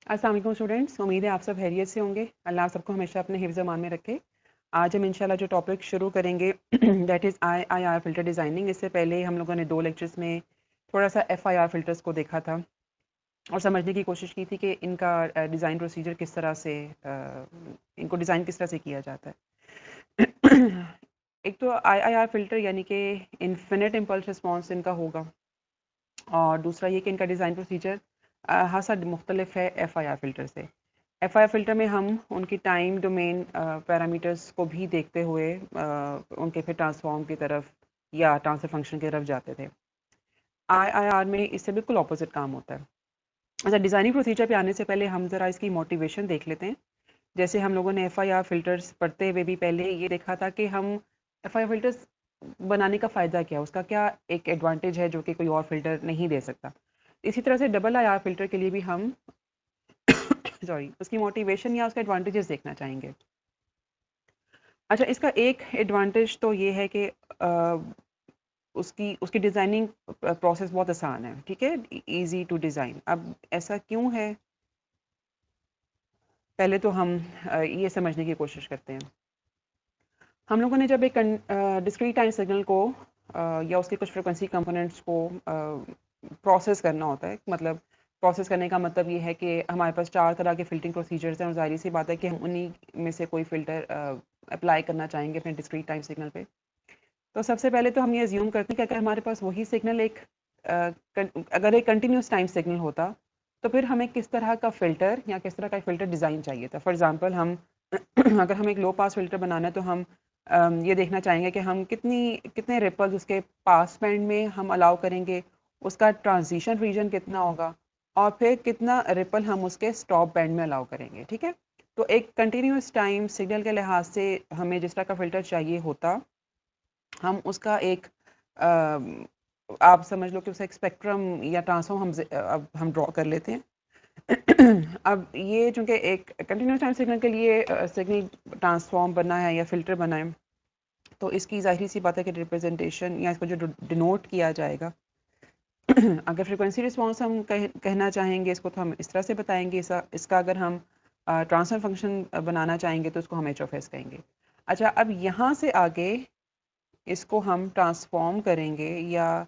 अस्सलाम वालेकुम स्टूडेंट्स, उम्मीद है आप सब खैरियत से होंगे। अल्लाह सबको हमेशा अपने हिफ्ज़ मान में रखे। आज हम इंशाल्लाह जो टॉपिक शुरू करेंगे that is IIR filter designing. इससे पहले हम लोगों ने 2 लेक्चर्स में थोड़ा सा FIR फ़िल्टर्स को देखा था और समझने की कोशिश की थी कि इनका डिज़ाइन प्रोसीजर किस तरह से इनको डिज़ाइन किस तरह से किया जाता है। एक तो IIR फ़िल्टर यानी कि इन्फिनिट इम्पल्स रिस्पॉन्स इनका होगा, और दूसरा ये कि इनका डिज़ाइन प्रोसीजर ख़ासा मुख्तलिफ है FIR फ़िल्टर से। FIR फ़िल्टर में हम उनकी टाइम डोमेन पैरामीटर्स को भी देखते हुए उनके फिर ट्रांसफॉर्म की तरफ या ट्रांसफर फंक्शन की तरफ जाते थे। IIR में इससे बिल्कुल ऑपोजिट काम होता है। अच्छा, डिज़ाइनिंग प्रोसीजर पे आने से पहले हम ज़रा इसकी मोटिवेशन देख लेते हैं। जैसे हम लोगों ने FIR फ़िल्टर्स पढ़ते हुए भी पहले ये देखा था कि हम FIR फ़िल्टर्स बनाने का फ़ायदा क्या है, उसका क्या एक एडवांटेज है जो कि कोई और फ़िल्टर नहीं दे सकता। इसी तरह से डबल IR फ़िल्टर के लिए भी हम सॉरी उसकी मोटिवेशन या उसके एडवांटेजेस देखना चाहेंगे। अच्छा, इसका एक एडवांटेज तो ये है कि उसकी उसकी डिज़ाइनिंग प्रोसेस बहुत आसान है, ठीक है, इजी टू डिज़ाइन। अब ऐसा क्यों है, पहले तो हम ये समझने की कोशिश करते हैं। हम लोगों ने जब एक डिस्क्रीट टाइम सिग्नल को या उसके कुछ फ्रिक्वेंसी कंपोनेंट्स को प्रोसेस करना होता है, मतलब प्रोसेस करने का मतलब ये है कि हमारे पास 4 तरह के फ़िल्टरिंग प्रोसीजर्स हैं और ज़ाहिर सी बात है कि हम उन्हीं में से कोई फ़िल्टर अप्लाई करना चाहेंगे अपने डिस्क्रीट टाइम सिग्नल पे। तो सबसे पहले तो हम ये अज्यूम करते हैं कि अगर हमारे पास वही सिग्नल अगर एक कंटिन्यूस टाइम सिग्नल होता, तो फिर हमें किस तरह का फ़िल्टर या किस तरह का फ़िल्टर डिज़ाइन चाहिए था। फॉर एग्ज़ाम्पल हम अगर हमें एक लो पास फ़िल्टर बनाना है तो हम ये देखना चाहेंगे कि हम कितने रिपल्स उसके पास बैंड में हम अलाउ करेंगे, उसका ट्रांजिशन रीजन कितना होगा, और फिर कितना रिपल हम उसके स्टॉप बैंड में अलाउ करेंगे, ठीक है। तो एक कंटिन्यूस टाइम सिग्नल के लिहाज से हमें जिस तरह का फ़िल्टर चाहिए होता, हम उसका एक आप समझ लो कि उसका एक स्पेक्ट्रम या ट्रांसफॉर्म अब हम ड्रॉ कर लेते हैं। अब ये चूंकि एक कंटिन्यूस टाइम सिग्नल के लिए सिग्नल ट्रांसफॉर्म बनना है या फिल्टर बना है, तो इसकी ज़ाहिर सी बात है कि रिप्रेजेंटेशन या इसको जो डिनोट किया जाएगा, अगर फ्रिक्वेंसी रिस्पांस हम कहना चाहेंगे इसको, तो हम इस तरह से बताएंगे। इसका अगर हम ट्रांसफर फंक्शन बनाना चाहेंगे तो उसको हम HF कहेंगे। अच्छा, अब यहाँ से आगे इसको हम ट्रांसफॉर्म करेंगे या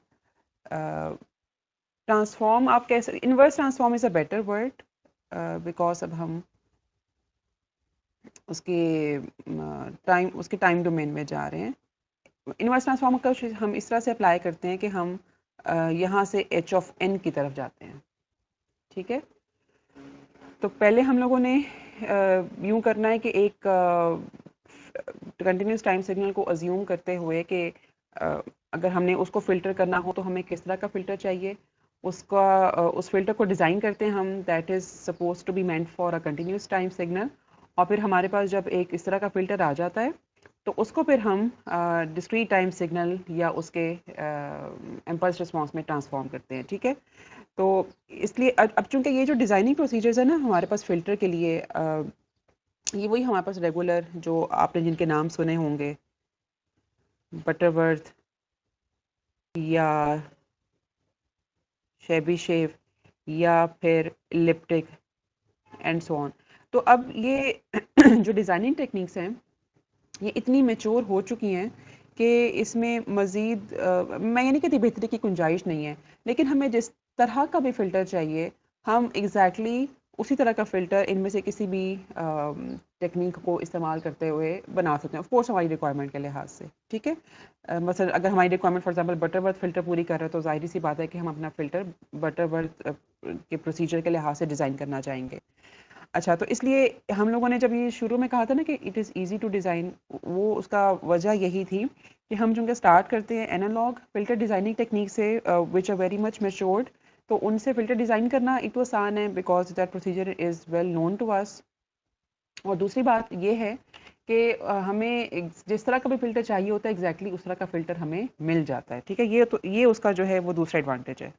ट्रांसफॉर्म आप कैसे, inverse transform is a better word because अब हम उसके टाइम डोमेन में जा रहे हैं। इनवर्स ट्रांसफॉर्म का हम इस तरह से अप्लाई करते हैं कि हम यहाँ से H(n) की तरफ जाते हैं, ठीक है। तो पहले हम लोगों ने यूँ करना है कि एक कंटिन्यूस टाइम सिग्नल को अज्यूम करते हुए कि अगर हमने उसको फ़िल्टर करना हो तो हमें किस तरह का फ़िल्टर चाहिए, उस फ़िल्टर को डिज़ाइन करते हैं हम, that is suppose to be meant for a continuous time signal. और फिर हमारे पास जब एक इस तरह का फ़िल्टर आ जाता है, तो उसको फिर हम डिस्क्रीट टाइम सिग्नल या उसके इम्पल्स रिस्पॉन्स में ट्रांसफॉर्म करते हैं, ठीक है। तो इसलिए अब चूंकि ये जो डिज़ाइनिंग प्रोसीजर्स है ना हमारे पास फ़िल्टर के लिए, ये वही हमारे पास रेगुलर जो आपने जिनके नाम सुने होंगे, बटरवर्थ या शेबिशेव या फिर इलिप्टिक एंड सो ऑन। तो अब ये जो डिज़ाइनिंग टेक्निक्स हैं ये इतनी मैच्योर हो चुकी हैं कि इसमें मज़ीद मैं ये नहीं कहती बेहतरी की गुंजाइश नहीं है, लेकिन हमें जिस तरह का भी फ़िल्टर चाहिए, हम एग्जैक्टली उसी तरह का फ़िल्टर इनमें से किसी भी टेक्निक को इस्तेमाल करते हुए बना सकते हैं, ऑफ कोर्स हमारी रिक्वायरमेंट के लिहाज से, ठीक है। मसलन अगर हमारी requirement for example Butterworth filter पूरी कर रहे हैं, तो ज़ाहिर सी बात है कि हम अपना फ़िल्टर बटरवर्थ के प्रोसीजर के लिहाज से डिज़ाइन करना चाहेंगे। अच्छा, तो इसलिए हम लोगों ने जब ये शुरू में कहा था ना कि it is easy to design, वो उसका वजह यही थी कि हम चूँकि स्टार्ट करते हैं एनालॉग फ़िल्टर डिज़ाइनिंग टेक्निक से which are very much matured, तो उनसे फ़िल्टर डिज़ाइन करना एक तो आसान है because that procedure is well known to us. और दूसरी बात ये है कि हमें जिस तरह का भी फ़िल्टर चाहिए होता है एग्जैक्टली उस तरह का फ़िल्टर हमें मिल जाता है, ठीक है। ये तो ये उसका जो है वो दूसरा एडवांटेज है,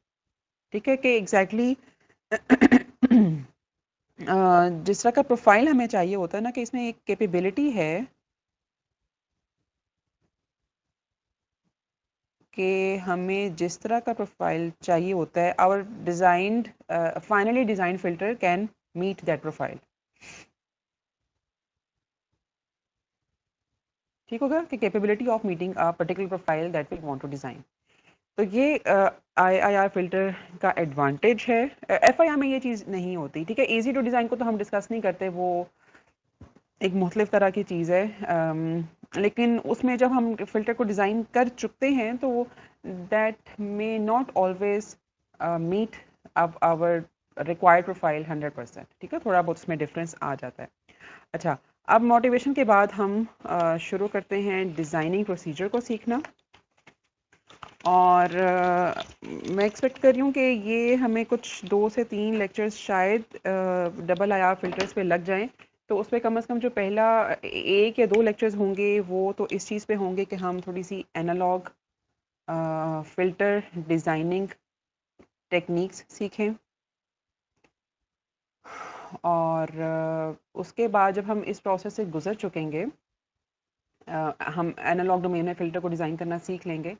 ठीक है, कि एग्जैक्टली जिस तरह का प्रोफाइल हमें चाहिए होता है ना, कि इसमें एक कैपेबिलिटी है कि हमें जिस तरह का प्रोफाइल चाहिए होता है, our designed finally design filter can meet that profile. ठीक होगा कि capability of meeting a particular profile that we want to design. तो ये IIR फिल्टर का एडवांटेज है. FIR में ये चीज़ नहीं होती. ठीक है, easy to design को तो हम डिस्कस नहीं करते, वो एक मुख्तलिफ तरह की चीज़ है. लेकिन उसमें जब हम फ़िल्टर को डिज़ाइन कर चुकते हैं तो that may not always meet our required profile 100%. ठीक है, थोड़ा बहुत उसमें डिफरेंस आ जाता है. अच्छा, अब मोटिवेशन के बाद हम शुरू करते हैं डिज़ाइनिंग प्रोसीजर को सीखना. और मैं एक्सपेक्ट कर रही हूँ कि ये हमें कुछ 2 से 3 लेक्चर्स शायद IIR फिल्टर्स पे लग जाएं. तो उस पर कम से कम जो पहला 1 या 2 लेक्चर्स होंगे वो तो इस चीज़ पे होंगे कि हम थोड़ी सी एनालॉग फ़िल्टर डिज़ाइनिंग टेक्निक्स सीखें. और उसके बाद जब हम इस प्रोसेस से गुज़र चुकेंगे, हम एनालॉग डोमेन में फ़िल्टर को डिज़ाइन करना सीख लेंगे.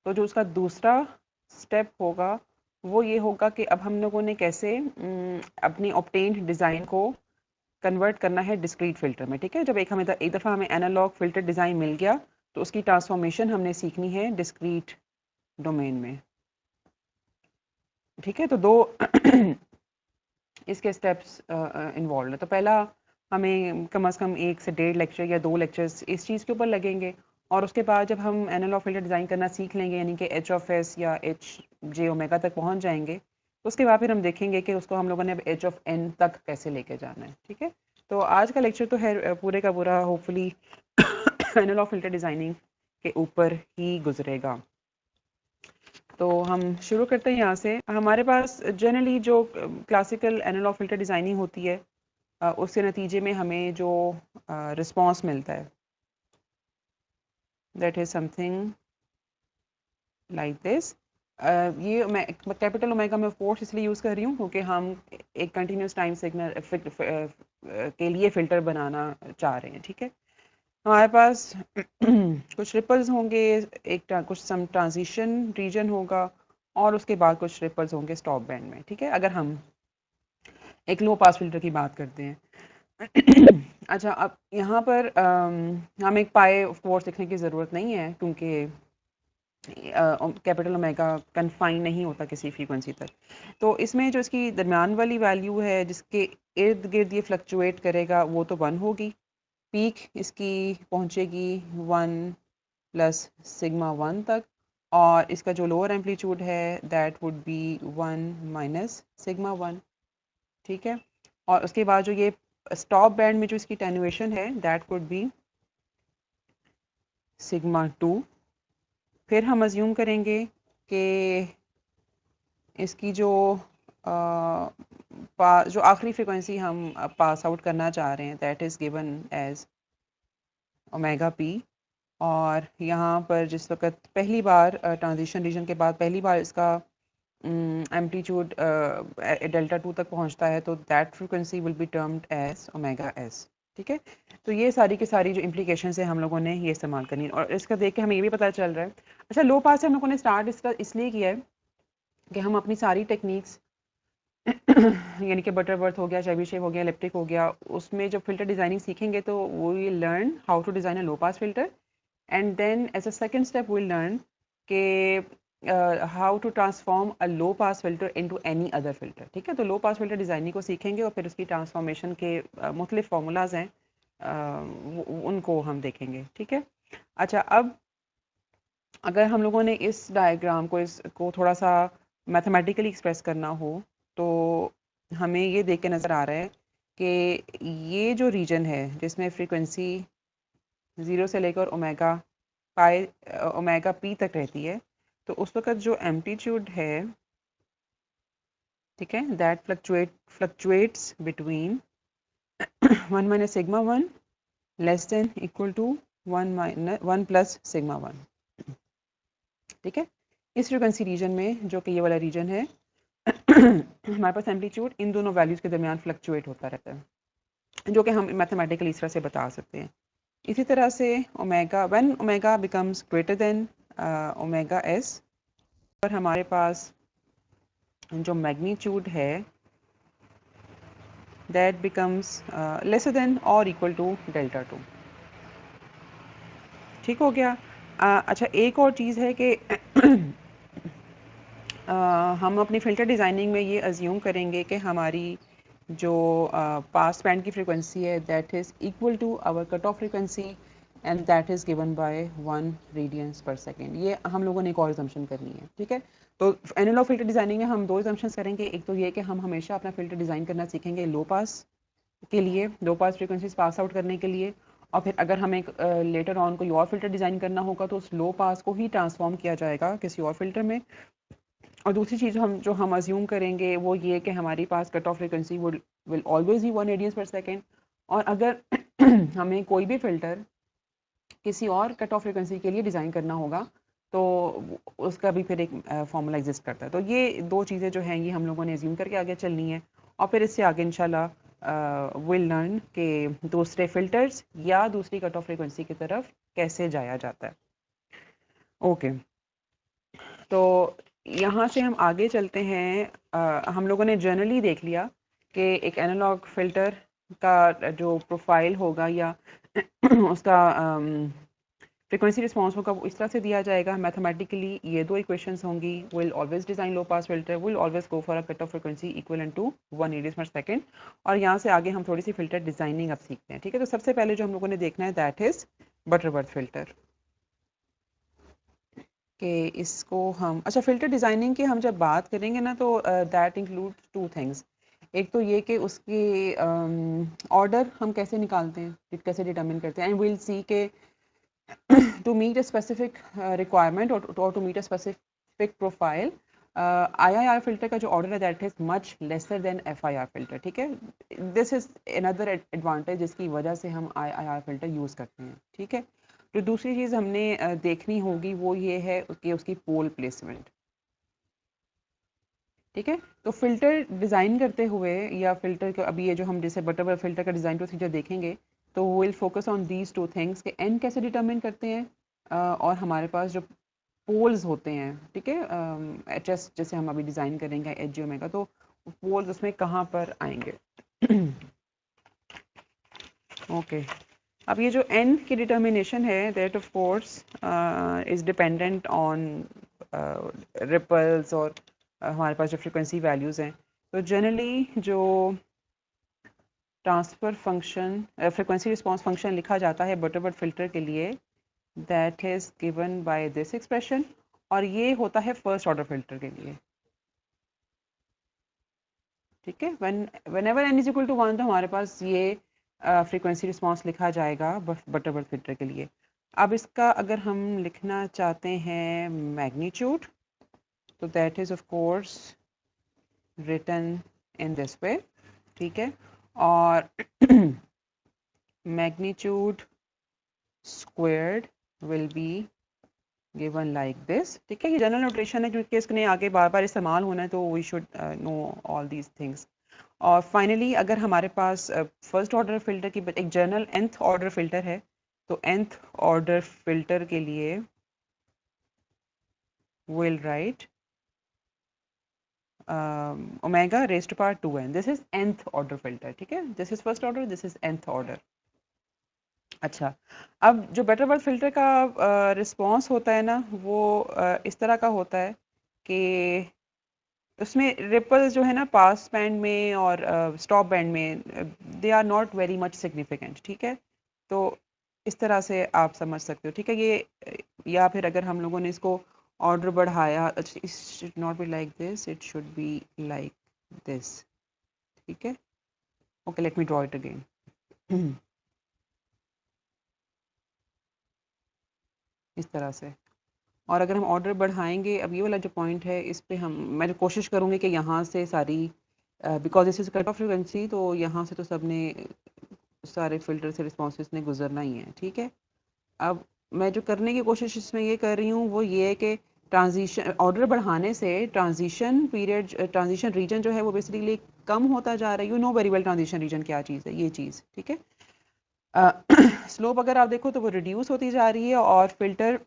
तो जो उसका दूसरा स्टेप होगा वो ये होगा कि अब हम लोगों ने कैसे अपनी ऑब्टेन्ड डिज़ाइन को कन्वर्ट करना है डिस्क्रीट फ़िल्टर में. ठीक है, जब एक दफ़ा हमें एनालॉग फ़िल्टर डिज़ाइन मिल गया तो उसकी ट्रांसफॉर्मेशन हमने सीखनी है डिस्क्रीट डोमेन में. ठीक है, तो 2 इसके स्टेप्स इन्वॉल्व है. तो पहला हमें कम से कम 1 से 1.5 लेक्चर या 2 लेक्चर्स इस चीज़ के ऊपर लगेंगे. और उसके बाद जब हम एनालॉग फ़िल्टर डिज़ाइन करना सीख लेंगे, यानी कि H(s) या H(j)(omega) तक पहुंच जाएंगे, तो उसके बाद फिर हम देखेंगे कि उसको हम लोगों ने अब H(n) तक कैसे लेके जाना है. ठीक है, तो आज का लेक्चर तो है पूरे का पूरा होपफुली एनालॉग फ़िल्टर डिज़ाइनिंग के ऊपर ही गुजरेगा. तो हम शुरू करते हैं यहाँ से. हमारे पास जनरली जो क्लासिकल एनालॉग फ़िल्टर डिज़ाइनिंग होती है, उसके नतीजे में हमें जो रिस्पॉन्स मिलता है, that is something like this. ये मैं कैपिटल ओमेगा में फोर्स इसलिए यूज़ कर रही हूँ क्योंकि हम एक कंटिन्यूस टाइम सिग्नल के लिए फ़िल्टर बनाना चाह रहे हैं. ठीक है, हमारे पास कुछ रिपल्स होंगे, कुछ सम ट्रांजिशन रीजन होगा और उसके बाद कुछ रिपल्स होंगे स्टॉप बैंड में. ठीक है, अगर हम एक लो पास फिल्टर की बात करते हैं. अच्छा, अब यहाँ पर हम एक पाए ऑफ कोर्स लिखने की ज़रूरत नहीं है क्योंकि कैपिटल ओमेगा कन्फाइन नहीं होता किसी फ्रीक्वेंसी तक. तो इसमें जो इसकी दरमियान वाली वैल्यू है जिसके इर्द गिर्द ये फ्लक्चुएट करेगा वो तो 1 होगी. पीक इसकी पहुँचेगी 1 प्लस सिग्मा 1 तक, और इसका जो लोअर एम्पलीट्यूड है that would B 1 minus sigma 1. ठीक है, और उसके बाद जो ये स्टॉप बैंड में जो इसकी टेनुएशन है दैट वुड बी सिग्मा 2. फिर हम अज्यूम करेंगे कि इसकी जो जो आखिरी फ्रीक्वेंसी हम पास आउट करना चाह रहे हैं that is given as omega P. और यहाँ पर जिस वक्त पहली बार ट्रांजिशन रीजन के बाद पहली बार इसका एम्पलीट्यूड डेल्टा 2 तक पहुँचता है तो that frequency will be termed as omega S. ठीक है, तो ये सारी की सारी जो इम्प्लीकेशन है हम लोगों ने ये इस्तेमाल करनी है. और इसका देख के हमें ये भी पता चल रहा है. अच्छा, लो पास से हम लोगों ने स्टार्ट इसका इसलिए किया है कि हम अपनी सारी टेक्निक्स यानी कि बटरवर्थ हो गया, चेबीशेव हो गया, इलेक्ट्रिक हो गया, उसमें जब फिल्टर डिज़ाइनिंग सीखेंगे तो we learn how to design a low pass filter. And then as a second step we learn के how to transform a low pass filter into any other filter. ठीक है, तो लो पास फिल्टर डिज़ाइनिंग को सीखेंगे और फिर उसकी transformation के मुख्तलिफ फार्मूलाज हैं, उनको हम देखेंगे. ठीक है, अच्छा, अब अगर हम लोगों ने इस डायग्राम को इसको थोड़ा सा मैथमेटिकली एक्सप्रेस करना हो तो हमें ये देख के नज़र आ रहा है कि ये जो रीजन है जिसमें फ्रीक्वेंसी 0 से लेकर ओमेगा पी तक रहती है, तो उस वक्त जो एम्पलीट्यूड है, ठीक है, that fluctuates between 1 minus sigma 1 less than equal to 1 plus sigma 1. ठीक है, इस फ्रीक्वेंसी रीजन में जो कि ये वाला रीजन है हमारे पास एम्पलीट्यूड इन दोनों वैल्यूज़ के दरमियान फ्लक्चुएट होता रहता है, जो कि हम मैथमेटिकली इस तरह से बता सकते हैं. इसी तरह से omega when omega becomes greater than omega S पर हमारे पास जो मैग्नीट्यूड है that becomes lesser than or equal to delta 2। ठीक हो गया। अच्छा, एक और चीज़ है कि हम अपनी फ़िल्टर डिज़ाइनिंग में ये अज्यूम करेंगे कि हमारी जो पास बैंड की फ्रीक्वेंसी है that is equal to our cut off frequency and that is given by 1 radians per second. ये हम लोगों ने एक और असम्पशन करनी है, ठीक है। तो एनालॉग फ़िल्टर डिज़ाइनिंग में हम दो असम्पशंस करेंगे। एक तो ये कि हम हमेशा अपना फ़िल्टर डिज़ाइन करना सीखेंगे लो पास के लिए, लो पास फ्रीक्वेंसीज पास आउट करने के लिए, और फिर अगर हमें लेटर ऑन कोई और फ़िल्टर डिज़ाइन करना होगा तो उस लो पास को ही ट्रांसफॉर्म किया जाएगा किसी और फ़िल्टर में। और दूसरी चीज़ हम अज्यूम करेंगे वो ये कि हमारी pass cut off frequency will always ही 1 रेडियंस पर सेकेंड, और अगर हमें कोई भी फ़िल्टर किसी और कट ऑफ फ्रिक्वेंसी के लिए डिज़ाइन करना होगा तो उसका भी फिर एक फॉर्मूला एग्जिस्ट करता है। तो ये दो चीज़ें जो हैं ये हम लोगों ने अज्यूम करके आगे चलनी है, और फिर इससे आगे इंशाल्लाह विल लर्न कि दूसरे फ़िल्टर्स या दूसरी कट ऑफ फ्रिक्वेंसी की तरफ कैसे जाया जाता है। ओके, तो यहाँ से हम आगे चलते हैं। हम लोगों ने जनरली देख लिया कि एक एनालॉग फ़िल्टर का जो प्रोफाइल होगा या उसका फ्रीक्वेंसी रिस्पॉन्स होगा वो इस तरह से दिया जाएगा मैथमेटिकली। ये दो इक्वेशंस होंगी, will always design low pass filter, will always go for a cut off frequency equal to 1 radians per second. और यहाँ से आगे हम थोड़ी सी फ़िल्टर डिज़ाइनिंग अब सीखते हैं, ठीक है। तो सबसे पहले जो हम लोगों ने देखना है दैट इज़ बटरवर्थ फ़िल्टर, कि इसको हम अच्छा फ़िल्टर डिज़ाइनिंग की हम जब बात करेंगे ना तो दैट इंक्लूड्स टू थिंग्स। एक तो ये कि उसके ऑर्डर हम कैसे निकालते हैं, कैसे डिटर्मिन करते हैं, एंड विल सी के to meet a specific requirement or to meet a specific profile, IIR filter का जो order है that is much lesser than FIR filter, ठीक है। This is another advantage जिसकी वजह से हम IIR filter use करते हैं, ठीक है। तो दूसरी चीज़ हमने देखनी होगी वो ये है कि उसकी पोल प्लेसमेंट, ठीक है। तो फिल्टर डिज़ाइन करते हुए या फिल्टर के अभी ये जो हम जैसे बटरवर्थ फिल्टर का डिज़ाइन प्रोसीजर देखेंगे तो will focus on these two things कि एन कैसे डिटरमिन करते हैं, और हमारे पास जो पोल्स होते हैं, ठीक है, एच एस जैसे हम अभी डिज़ाइन करेंगे एच जी ओमेगा, तो पोल्स उसमें कहाँ पर आएंगे। ओके, अब ये जो एन की डिटर्मिनेशन है that of course is dependent on ripples और हमारे पास जो फ्रिक्वेंसी वैल्यूज़ हैं। तो जनरली जो transfer function frequency response function लिखा जाता है बटरवर्थ फिल्टर के लिए that is given by this expression, और ये होता है फर्स्ट ऑर्डर फिल्टर के लिए, ठीक है। whenever n is equal to 1 तो हमारे पास ये फ्रीक्वेंसी रिस्पॉन्स लिखा जाएगा बटरवर्थ फिल्टर के लिए। अब इसका अगर हम लिखना चाहते हैं मैग्नीट्यूड तो that is of course written in this way, ठीक है। और magnitude squared will be given like this, ठीक है। ये जनरल नोटेशन है क्योंकि इसने आगे बार बार इस्तेमाल होना है तो we should know all these things. और फाइनली अगर हमारे पास फर्स्ट ऑर्डर फिल्टर की एक जनरल nth ऑर्डर फिल्टर है तो nth ऑर्डर फिल्टर के लिए will write omega raised to power 2n, this is nth order filter, ठीक है। This is first order, this is nth order. अच्छा, अब जो बटरवर्थ फिल्टर का रिस्पॉन्स होता है ना वो इस तरह का होता है कि उसमें रिपल्स जो है ना पास बैंड में और स्टॉप बैंड में they are not very much significant, ठीक है। तो इस तरह से आप समझ सकते हो, ठीक है। ये या फिर अगर हम लोगों ने इसको ऑर्डर बढ़ाया, it should not be like this, it should be like this, ठीक है। Okay, let me draw it again. इस तरह से। और अगर हम ऑर्डर बढ़ाएंगे, अब ये वाला जो पॉइंट है इस पे मैं कोशिश करूँगी कि यहाँ से सारी because this is cut off frequency तो यहाँ से तो सब ने सारे फिल्टर से रिस्पॉन्सेस ने गुजरना ही है, ठीक है। अब मैं जो करने की कोशिश इसमें ये कर रही हूँ वो ये है कि ट्रांजिशन ऑर्डर बढ़ाने से ट्रांजिशन पीरियड ट्रांजिशन रीजन जो है वो बेसिकली कम होता जा रहा है। You know very well transition region क्या चीज़ है, ये चीज़, ठीक है। स्लोप अगर आप देखो तो वो रिड्यूस होती जा रही है और फिल्टर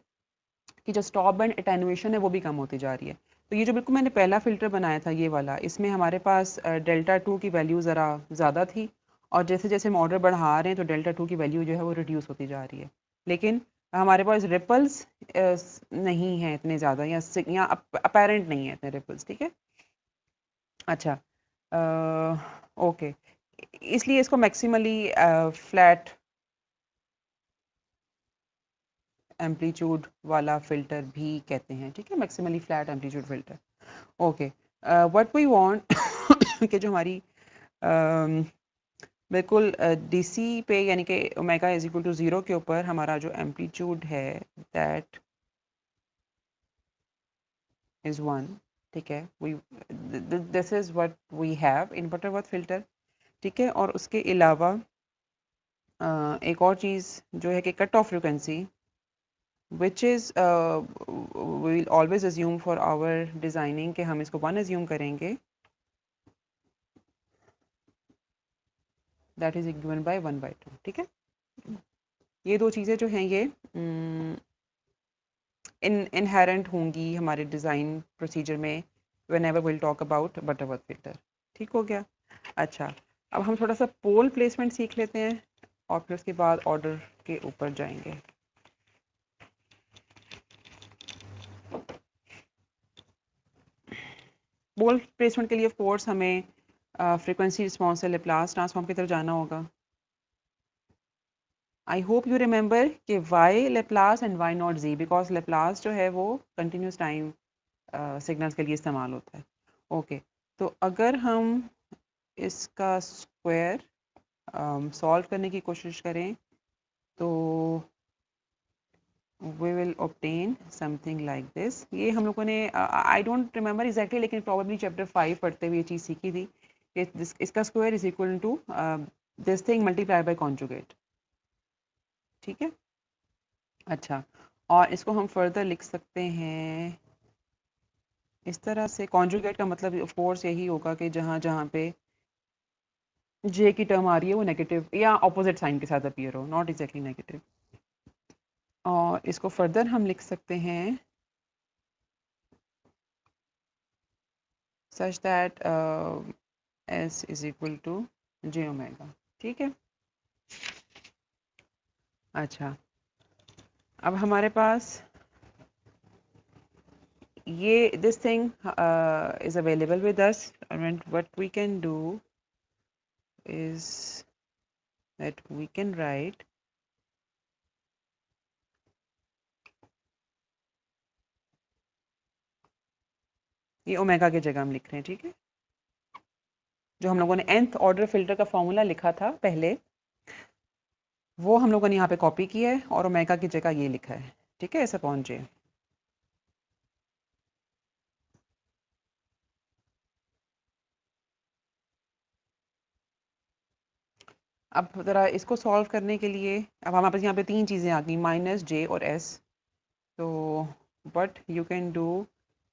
की जो स्टॉप बैंड एटेनुएशन है वो भी कम होती जा रही है। तो ये जो बिल्कुल मैंने पहला फ़िल्टर बनाया था ये वाला, इसमें हमारे पास डेल्टा 2 की वैल्यू ज़रा ज़्यादा थी, और जैसे जैसे हम ऑर्डर बढ़ा रहे हैं तो डेल्टा 2 की वैल्यू जो है वो रिड्यूस होती जा रही है। लेकिन हमारे पास रिपल्स नहीं है इतने ज़्यादा, या अपेरेंट नहीं है इतने रिपल्स, ठीक है। अच्छा, ओके, इसलिए इसको मैक्सिमली फ्लैट एम्पलीट्यूड वाला फ़िल्टर भी कहते हैं, ठीक है, maximally flat amplitude filter. Okay, what we want कि जो हमारी बिल्कुल डीसी पे यानी कि ओमेगा इज इक्वल टू 0 के ऊपर हमारा जो एम्पलीट्यूड है दैट इज 1, ठीक है। We this is what we have in Butterworth filter, ठीक है। और उसके अलावा एक और चीज़ जो है कि cut off frequency which is we will always assume for our designing कि हम इसको 1 assume करेंगे, that is given by 1/2, ठीक है। ये दो चीज़ें जो हैं ये इनहेरेंट होंगी हमारे डिज़ाइन प्रोसीजर में whenever we'll talk about Butterworth filter, ठीक हो गया। अच्छा, अब हम थोड़ा सा पोल प्लेसमेंट सीख लेते हैं और फिर उसके बाद ऑर्डर के ऊपर जाएंगे। पोल प्लेसमेंट के लिए ऑफ कोर्स हमें फ्रीक्वेंसी रिस्पॉन्स से लेप्लास ट्रांसफॉर्म की तरफ जाना होगा। आई होप यू रिमेंबर कि why Laplace and why not Z, because Laplace जो है वो कंटिन्यूस टाइम सिग्नल्स के लिए इस्तेमाल होता है। ओके, तो अगर हम इसका स्क्वायर सॉल्व करने की कोशिश करें तो we will obtain something like this। ये हम लोगों ने आई डोंट रिमेंबर एग्जैक्टली, लेकिन प्रॉबेबली चैप्टर 5 पढ़ते हुए ये चीज़ सीखी थी कि इसका square is equal to this thing multiply by conjugate, ठीक है। अच्छा, और इसको हम फर्दर लिख सकते हैं इस तरह से। कॉन्जुगेट का मतलब ऑफ कोर्स यही होगा कि जहाँ जहाँ पे जे की टर्म आ रही है वो नेगेटिव या ऑपोजिट साइन के साथ अपीयर हो, नॉट एग्जैक्टली नेगेटिव। और इसको फर्दर हम लिख सकते हैं such that s is equal to j omega, ठीक है। अच्छा, अब हमारे पास ये this thing is available with us, and what we can do is that we can write ये ओमेगा की जगह हम लिख रहे हैं, ठीक है। जो हम लोगों ने nth ऑर्डर फिल्टर का फॉर्मूला लिखा था पहले, वो हम लोगों ने यहाँ पे कॉपी किया है और ओमेगा की जगह ये लिखा है, ठीक है, ऐसा पहुंचे। अब ज़रा इसको सॉल्व करने के लिए अब हमारे पास यहाँ पे तीन चीज़ें आ गई, माइनस जे और एस। तो what you can do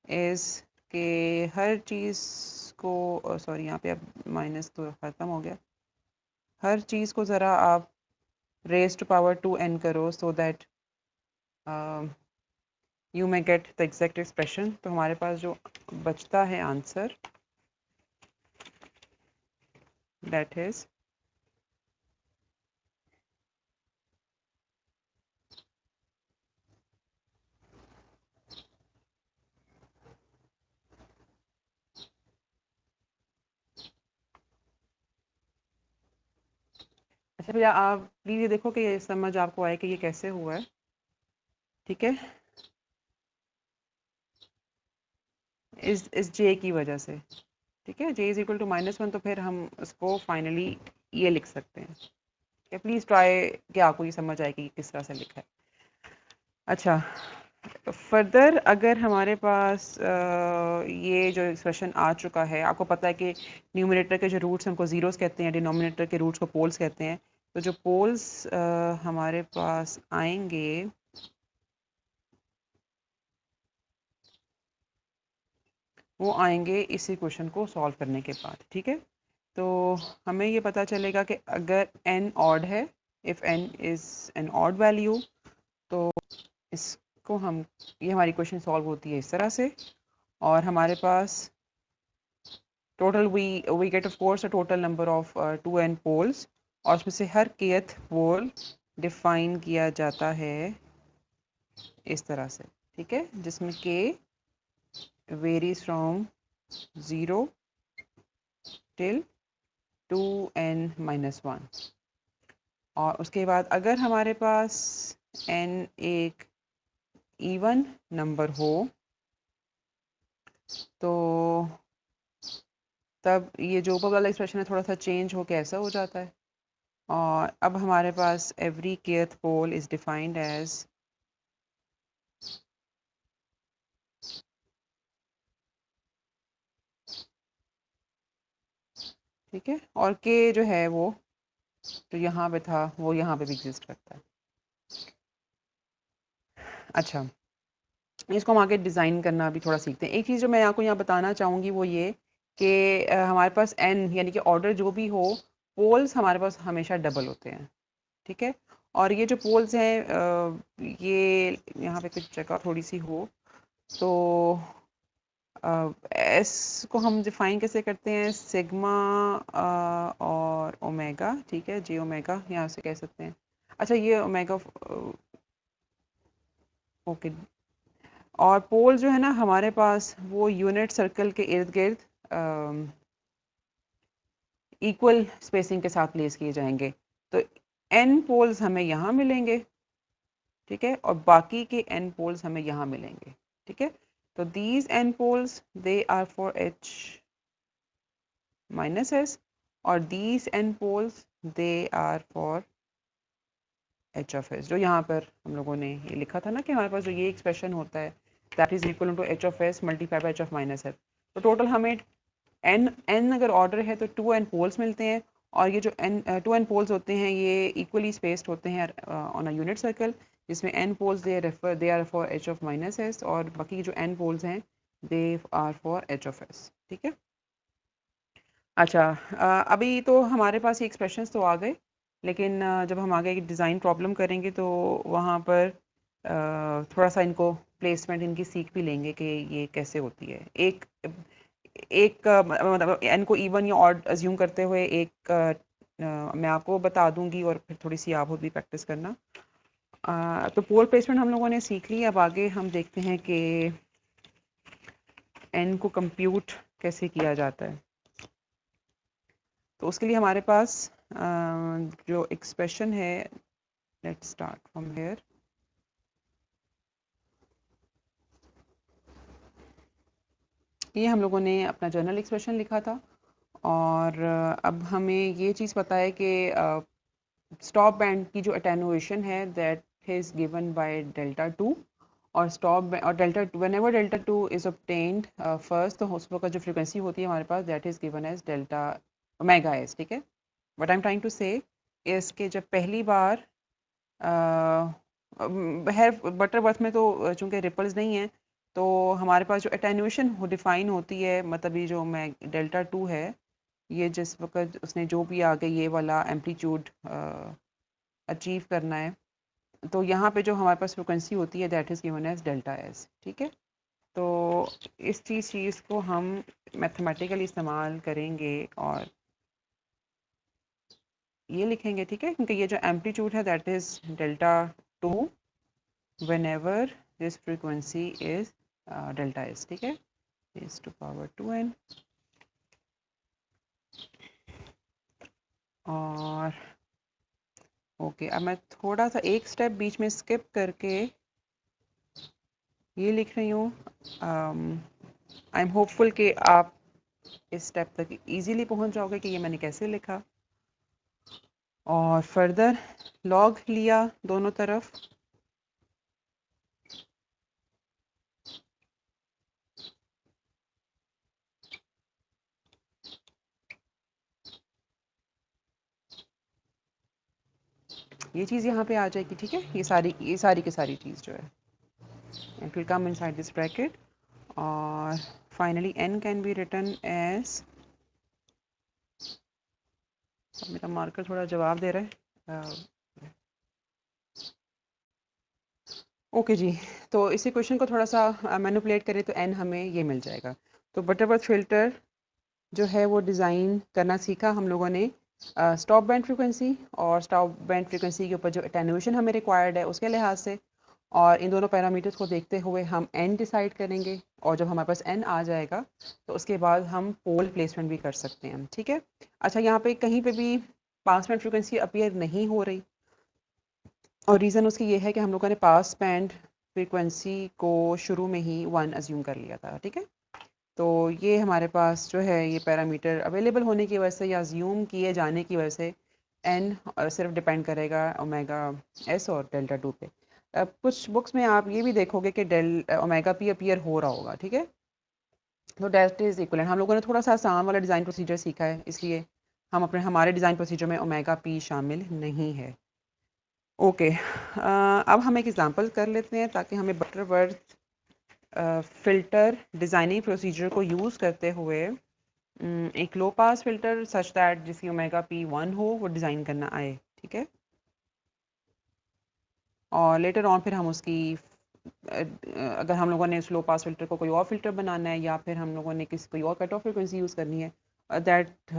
is के हर चीज़ को सॉरी यहाँ पे अब माइनस तो ख़त्म हो गया, हर चीज़ को ज़रा आप रेज टू पावर 2n करो so that you may get the exact expression. तो हमारे पास जो बचता है आंसर दैट इज़ अच्छा भैया आप प्लीज़ ये देखो कि ये समझ आपको आए कि ये कैसे हुआ है, ठीक है। इस जे की वजह से, ठीक है, जे इज इक्वल टू -1, तो फिर हम उसको फाइनली ये लिख सकते हैं। प्लीज़ ट्राई कि आपको ये समझ आए कि किस तरह से लिखा है। अच्छा, फर्दर अगर हमारे पास ये जो एक्सप्रेशन आ चुका है, आपको पता है कि न्यूमरेटर के जो रूट्स हैं उनको ज़ीरोस कहते हैं, डिनोमिनेटर के रूट्स को पोल्स कहते हैं। तो जो पोल्स हमारे पास आएंगे वो आएंगे इसी क्वेश्चन को सॉल्व करने के बाद, ठीक है। तो हमें ये पता चलेगा कि अगर n ऑड है, if n is an odd value, तो इसको हम ये हमारी क्वेश्चन सॉल्व होती है इस तरह से। और हमारे पास total we get of course a total number of 2n poles, और उसमें से हर kth पोल डिफाइन किया जाता है इस तरह से, ठीक है, जिसमें k varies from 0 till 2n-1। और उसके बाद अगर हमारे पास n एक इवन नंबर हो तो तब ये जो ऊपर वाला एक्सप्रेशन है थोड़ा सा चेंज हो के ऐसा हो जाता है। और अब हमारे पास every kth pole is defined as ठीक है, और k जो है वो जो यहाँ पे था वो यहाँ पे भी एग्जिस्ट करता है। अच्छा, इसको हम आगे डिज़ाइन करना भी थोड़ा सीखते हैं। एक चीज़ जो मैं आपको यहाँ बताना चाहूँगी वो ये कि हमारे पास n यानी कि ऑर्डर जो भी हो, पोल्स हमारे पास हमेशा डबल होते हैं, ठीक है। और ये जो पोल्स हैं ये यहाँ पे कुछ जगह थोड़ी सी हो तो एस को हम डिफाइन कैसे करते हैं, सिग्मा और ओमेगा, ठीक है, जे ओमेगा यहाँ से कह सकते हैं। अच्छा, ये ओमेगा ओके। और पोल जो है ना हमारे पास वो यूनिट सर्कल के इर्द गिर्द इक्वल स्पेसिंग के साथ प्लेस किए जाएंगे। तो n पोल्स हमें यहाँ मिलेंगे, ठीक है, और बाकी के n पोल्स हमें यहाँ मिलेंगे, ठीक है। तो these n poles they are for h minus S, और these n poles they are for H of S. जो यहाँ पर हम लोगों ने ये लिखा था ना कि हमारे पास जो ये एक्सप्रेशन होता है that is equal to h of s multiply by h of minus s. तो टोटल हमें n अगर ऑर्डर है तो 2n पोल्स मिलते हैं, और ये जो n 2n पोल्स होते हैं ये इक्वली स्पेस्ड होते हैं ऑन अ यूनिट सर्कल, जिसमें n poles they are for h of minus S, और बाकी जो n पोल्स हैं they are for h of s, ठीक है। अच्छा, अभी तो हमारे पास ये एक्सप्रेशंस तो आ गए, लेकिन जब हम आगे डिज़ाइन प्रॉब्लम करेंगे तो वहाँ पर थोड़ा सा इनको प्लेसमेंट इनकी सीख भी लेंगे कि ये कैसे होती है। एक एक मतलब एन को इवन या ऑड अज्यूम करते हुए एक मैं आपको बता दूंगी और फिर थोड़ी सी आप खुद भी प्रैक्टिस करना। तो पोल प्लेसमेंट हम लोगों ने सीख ली। अब आगे हम देखते हैं कि एन को कंप्यूट कैसे किया जाता है। तो उसके लिए हमारे पास जो एक्सप्रेशन है, लेट्स स्टार्ट फ्रॉम हियर। ये हम लोगों ने अपना जर्नल एक्सप्रेशन लिखा था, और अब हमें ये चीज़ पता है कि स्टॉप बैंड की जो अटेनुएशन है that is given by delta 2, और स्टॉप और delta whenever delta 2 is obtained first, तो उस वक्त जो फ्रीक्वेंसी होती है हमारे पास that is given as delta omega S, ठीक है। What I am trying to say is के जब पहली बार है बटर बर्थ में तो चूंकि रिपल्स नहीं है, तो हमारे पास जो अटेनुएशन डिफाइन होती है, मतलब ये जो मैं डेल्टा 2 है, ये जिस वक्त उसने जो भी आगे ये वाला एम्पलीट्यूड अचीव करना है, तो यहाँ पे जो हमारे पास फ्रिक्वेंसी होती है that is given as delta s, ठीक है। तो इस चीज़ को हम मैथमेटिकली इस्तेमाल करेंगे और ये लिखेंगे, ठीक है, क्योंकि ये जो एम्पलीट्यूड है that is delta 2 whenever this frequency is delta s, ठीक है, इज टू पावर 2n। और ओके, अब मैं थोड़ा सा एक स्टेप बीच में स्किप करके ये लिख रही हूँ। आई एम होपफुल कि आप इस स्टेप तक इजीली पहुंच जाओगे कि ये मैंने कैसे लिखा। और फर्दर लॉग लिया दोनों तरफ, ये चीज़ यहाँ पे आ जाएगी, ठीक है, ये सारी की सारी चीज़ जो है it will come inside this bracket, और finally n can be written as, मेरा मार्कर थोड़ा जवाब दे रहा है। ओके जी, तो इसी क्वेश्चन को थोड़ा सा मैनिपुलेट करें तो एन हमें ये मिल जाएगा। तो बटरवर्थ फ़िल्टर जो है वो डिज़ाइन करना सीखा हम लोगों ने स्टॉप बैंड फ्रीक्वेंसी और स्टॉप बैंड फ्रीक्वेंसी के ऊपर जो अटेन्यूएशन हमें रिक्वायर्ड है उसके लिहाज से, और इन दोनों पैरामीटर्स को देखते हुए हम एन डिसाइड करेंगे, और जब हमारे पास एन आ जाएगा तो उसके बाद हम पोल प्लेसमेंट भी कर सकते हैं। ठीक है। अच्छा, यहाँ पे कहीं पे भी पास बैंड फ्रीक्वेंसी अपीयर नहीं हो रही, और रीज़न उसकी ये है कि हम लोगों ने पास बैंड फ्रीक्वेंसी को शुरू में ही 1 अज्यूम कर लिया था। ठीक है। तो ये हमारे पास जो है ये पैरामीटर अवेलेबल होने की वजह से या अज्यूम किए जाने की वजह से एन सिर्फ डिपेंड करेगा ओमेगा एस और डेल्टा टू पे। अब कुछ बुक्स में आप ये भी देखोगे कि ओमेगा पी अपीयर हो रहा होगा। ठीक है। तो डेट इज इक्वलेंट। हम लोगों ने थोड़ा सा आसान वाला डिज़ाइन प्रोसीजर सीखा है, इसलिए हमारे डिज़ाइन प्रोसीजर में ओमेगा पी शामिल नहीं है। ओके, अब हम एक एग्जांपल कर लेते हैं ताकि हमें बटरवर्थ फ़िल्टर डिज़ाइनिंग प्रोसीजर को यूज़ करते हुए एक लो पास फ़िल्टर सच दैट जिसकी ओमेगा पी 1 हो वो डिज़ाइन करना आए। ठीक है। और लेटर ऑन फिर हम उसकी अगर हम लोगों ने उस लो पास फ़िल्टर को कोई और फ़िल्टर बनाना है या फिर हम लोगों ने किसी कोई और कट ऑफ फ्रिक्वेंसी यूज़ करनी है, that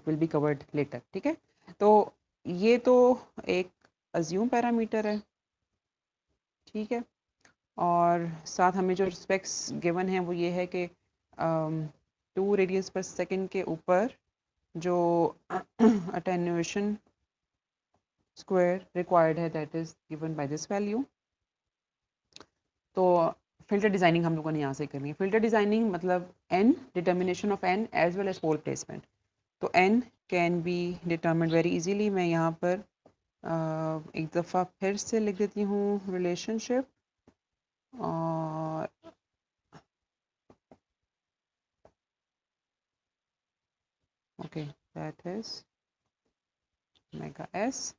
will be covered later. ठीक है। तो ये तो एक अज्यूम पैरामीटर है। ठीक है। और साथ हमें जो स्पेक्स गिवन है वो ये है कि 2 रेडियंस पर सेकंड के ऊपर जो अटेन्यूएशन स्क्वायर रिक्वायर्ड है that is given by this value. तो फिल्टर डिज़ाइनिंग हम लोगों ने यहाँ से करनी है। फिल्टर डिज़ाइनिंग मतलब N, determination of N as well as pole placement. तो N can be determined very easily. मैं यहाँ पर एक दफ़ा फिर से लिख देती हूँ रिलेशनशिप, और okay, that is omega S.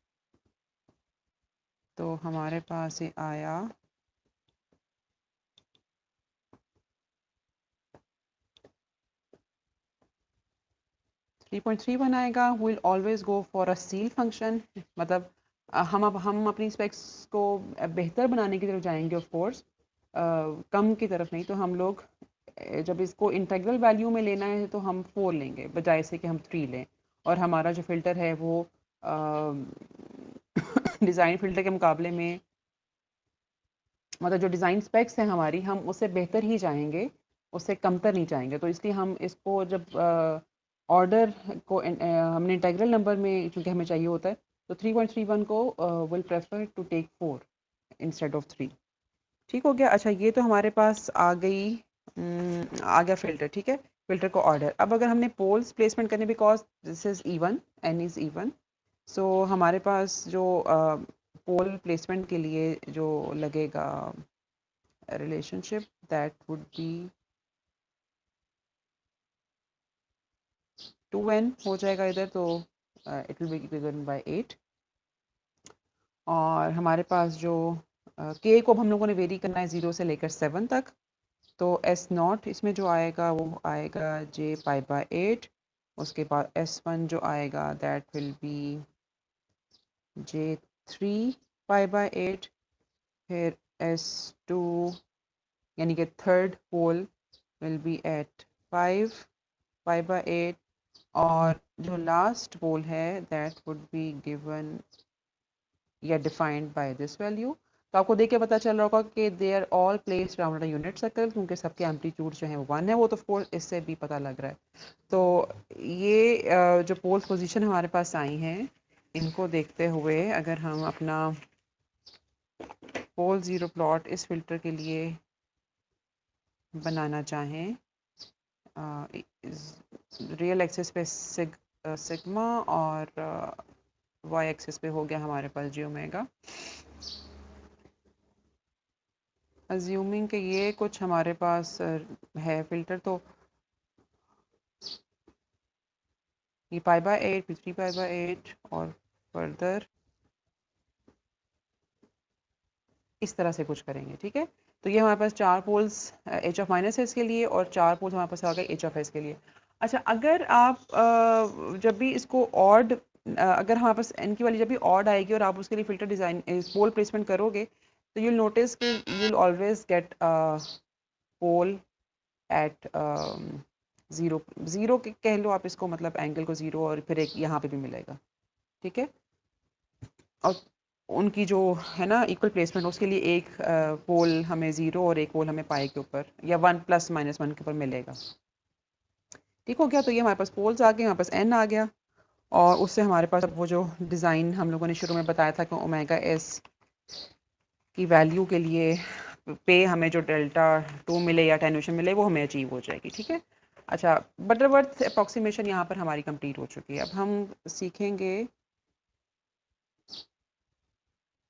तो हमारे पास ये आया 3.31 आएगा। Will always go for a seal function, मतलब हम अपनी स्पेक्स को बेहतर बनाने की तरफ जाएंगे ऑफ कोर्स, कम की तरफ नहीं। तो हम लोग जब इसको इंटेग्रल वैल्यू में लेना है तो हम 4 लेंगे बजाय से कि हम 3 लें, और हमारा जो फ़िल्टर है वो डिज़ाइन फ़िल्टर के मुकाबले में, मतलब जो डिज़ाइन स्पेक्स हैं हमारी, हम उससे बेहतर ही चाहेंगे, उससे कमतर नहीं चाहेंगे। तो इसलिए हम इसको जब ऑर्डर को हमने इंटेग्रल नंबर में चूँकि हमें चाहिए होता है, तो 3.31 को will prefer to take 4 instead of 3। ठीक हो गया। अच्छा, ये तो हमारे पास आ गई, आ गया फ़िल्टर। ठीक है। फ़िल्टर को ऑर्डर। अब अगर हमने पोल्स प्लेसमेंट करने, because this is even, N is even, so हमारे पास जो पोल प्लेसमेंट के लिए जो लगेगा relationship, that would be 2n हो जाएगा इधर, तो it will be given by 8। और हमारे पास जो k को हम लोगों ने वेरी करना है 0 से लेकर 7 तक, तो s नॉट इसमें जो आएगा वो आएगा j पाई बाय 8। उसके बाद s1 जो आएगा that will be j3 pi by 8। फिर s2 यानी कि third pole will be at 5 pi by 8, और जो लास्ट पोल है दैट वुड बी गिवन या डिफाइंड बाय दिस वैल्यू। तो आपको देख के पता चल रहा होगा कि they are all placed around a unit circle, क्योंकि सबके एम्पलीट्यूड जो है वो 1 है। वो तो ऑफ कोर्स इससे भी पता लग रहा है। तो ये जो पोल्स पोजीशन हमारे पास आई हैं, इनको देखते हुए अगर हम अपना पोल ज़ीरो प्लॉट इस फिल्टर के लिए बनाना चाहें, रियल एक्सिस पे सिग्मा और वाई एक्सिस पे हो गया हमारे पास जी ओमेगा। अज्यूमिंग कि ये कुछ हमारे पास है फिल्टर, तो ये पाई बाय 8, 3 पाई बाय 8, और फर्दर इस तरह से कुछ करेंगे। ठीक है। तो ये हमारे पास 4 poles h of minus s के लिए, और 4 पोल्स हमारे पास आ गए एच ऑफ एस के लिए। अच्छा, अगर आप जब भी इसको ऑड, अगर हमारे पास एन की वाली जब भी ऑड आएगी और आप उसके लिए फ़िल्टर डिज़ाइन पोल प्लेसमेंट करोगे, तो you'll notice कि you'll always get a pole at zero zero कह लो आप इसको, मतलब एंगल को ज़ीरो, और फिर एक यहाँ पे भी मिलेगा, ठीक है। और उनकी जो है ना इक्वल प्लेसमेंट, उसके लिए एक पोल हमें ज़ीरो और एक पोल हमें पाई के ऊपर या 1 + -1 के ऊपर मिलेगा। ठीक हो गया। तो ये हमारे पास पोल्स आ गए, हमारे पास n आ गया, और उससे हमारे पास अब वो जो डिज़ाइन हम लोगों ने शुरू में बताया था कि ओमेगा एस की वैल्यू के लिए पे हमें जो डेल्टा 2 मिले या टेन्यूशन मिले वो हमें अचीव हो जाएगी, ठीक है। अच्छा, बटरवर्थ अप्रॉक्सीमेशन यहाँ पर हमारी कंप्लीट हो चुकी है। अब हम सीखेंगे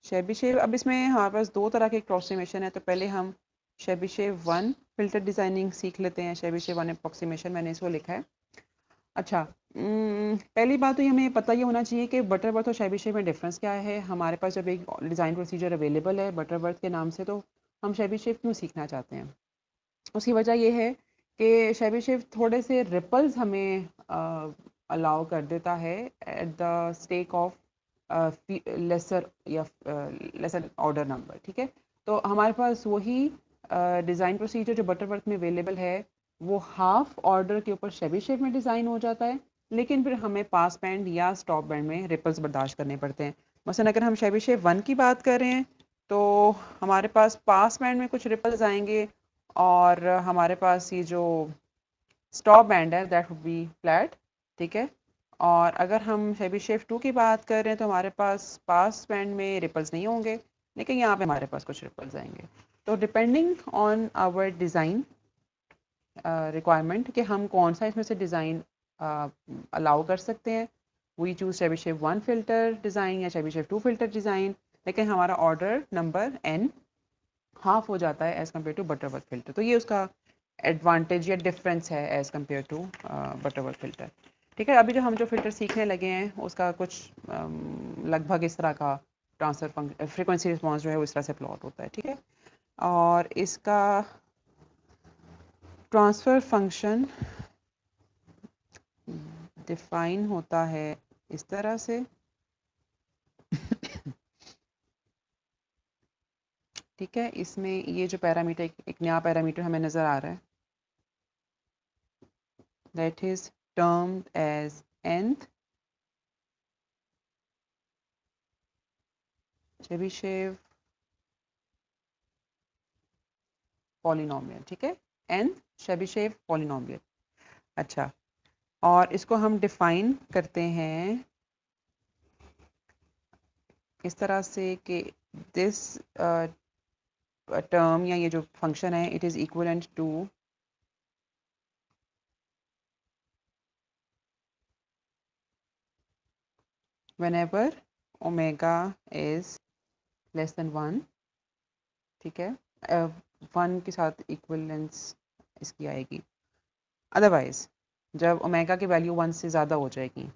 शेबिशेव। अब इसमें हमारे पास दो तरह के अप्रॉक्सीमेशन है, तो पहले हम शेबिशेव 1 फिल्टर डिज़ाइनिंग सीख लेते हैं। शेबिशेव 1 अप्रॉक्सीमेशन मैंने इसको लिखा है। अच्छा, पहली बात तो ये हमें पता ये होना चाहिए कि बटरवर्थ और शेबिशेव में डिफरेंस क्या है। हमारे पास जब एक डिज़ाइन प्रोसीजर अवेलेबल है बटरवर्थ के नाम से, तो हम शेबिशेव क्यों सीखना चाहते हैं? उसकी वजह ये है कि शेबिशेव थोड़े से रिपल्स हमें अलाउ कर देता है at the stake of lesser या लेसर ऑर्डर नंबर, ठीक है। तो हमारे पास वही डिज़ाइन प्रोसीजर जो बटरवर्थ में अवेलेबल है वो हाफ ऑर्डर के ऊपर शेबिशेव में डिज़ाइन हो जाता है, लेकिन फिर हमें पास बैंड या स्टॉप बैंड में रिपल्स बर्दाश्त करने पड़ते हैं। मसलन अगर हम शेबिशेव 1 की बात कर रहे हैं तो हमारे पास पास बैंड में कुछ रिपल्स आएंगे, और हमारे पास ये जो स्टॉप बैंड है दैट वुड बी फ्लैट, ठीक है। और अगर हम शेबिशेव 2 की बात कर रहे हैं तो हमारे पास बैंड में रिपल्स नहीं होंगे, लेकिन यहाँ पे हमारे पास कुछ रिपल्स आएंगे। तो depending on our design requirement कि हम कौन सा इसमें से डिज़ाइन अलाउ कर सकते हैं, वी चूज शेबिशेव 1 फिल्टर डिज़ाइन या शेबिशेव 2 फिल्टर डिज़ाइन, लेकिन हमारा ऑर्डर नंबर n हाफ हो जाता है as compared to Butterworth filter. तो ये उसका एडवांटेज या डिफरेंस है as compared to Butterworth filter, ठीक है। अभी जो हम जो फिल्टर सीखने लगे हैं उसका कुछ लगभग इस तरह का ट्रांसफर फंक्शन फ्रीक्वेंसी रिस्पॉन्स जो है वो इस तरह से प्लॉट होता है, ठीक है। और इसका ट्रांसफ़र फंक्शन डिफाइन होता है इस तरह से, ठीक है। इसमें ये जो पैरामीटर एक नया पैरामीटर हमें नज़र आ रहा है, that is termed as nth Chebyshev polynomial, ठीक है। nth Chebyshev polynomial. अच्छा, और इसको हम डिफाइन करते हैं इस तरह से कि दिस टर्म या ये जो फंक्शन है it is equivalent to whenever omega is less than 1, ठीक है। 1 के साथ इक्वलेंस इसकी आएगी, अदरवाइज जब ओमेगा की वैल्यू 1 से ज़्यादा हो जाएगी।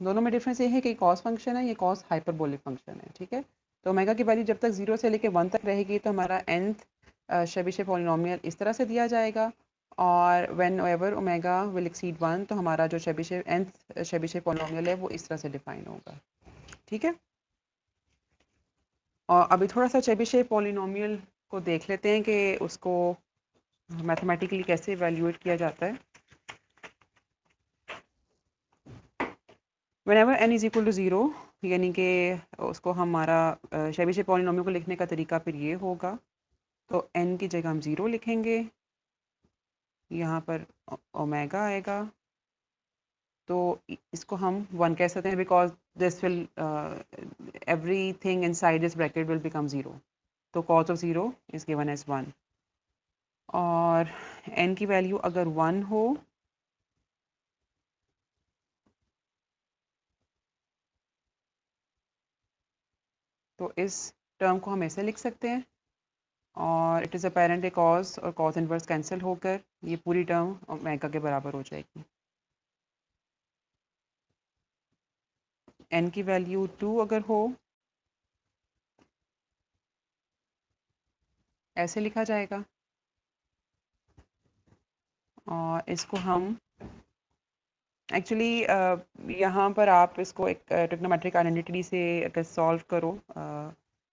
दोनों में डिफरेंस ये है कि कॉस फंक्शन है, ये कॉस हाइपरबोलिक फंक्शन है, ठीक है। तो ओमेगा की वैल्यू जब तक 0 से लेकर 1 तक रहेगी तो हमारा nth शेबिशेव पॉलिनोमियल इस तरह से दिया जाएगा, और when ever omega will exceed 1 तो हमारा जो शेबिशेव nth शेबिशेव पॉलिनोमियल है वो इस तरह से डिफाइन होगा, ठीक है। और अभी थोड़ा सा चेबिशेव पॉलिनोमियल को देख लेते हैं कि उसको मैथमेटिकली कैसे इवेल्यूएट किया जाता है। Whenever n is equal to 0, यानी कि उसको हमारा शेबिशेव पॉलिनोमियल को लिखने का तरीका फिर ये होगा, तो n की जगह हम 0 लिखेंगे, यहाँ पर ओमेगा आएगा, तो इसको हम 1 कह सकते हैं because this will everything inside this bracket will become 0, तो cos of 0 is given as 1। और n की वैल्यू अगर 1 हो तो इस टर्म को हम ऐसे लिख सकते हैं, और इट इज़ अपेरेंट कॉस और कॉस इनवर्स कैंसिल होकर ये पूरी टर्म ओमेगा के बराबर हो जाएगी। n की वैल्यू 2 अगर हो ऐसे लिखा जाएगा और इसको हम एक्चुअली यहाँ पर आप इसको एक ट्रिग्नोमेट्रिक आइडेंटिटी से अगर सॉल्व करो,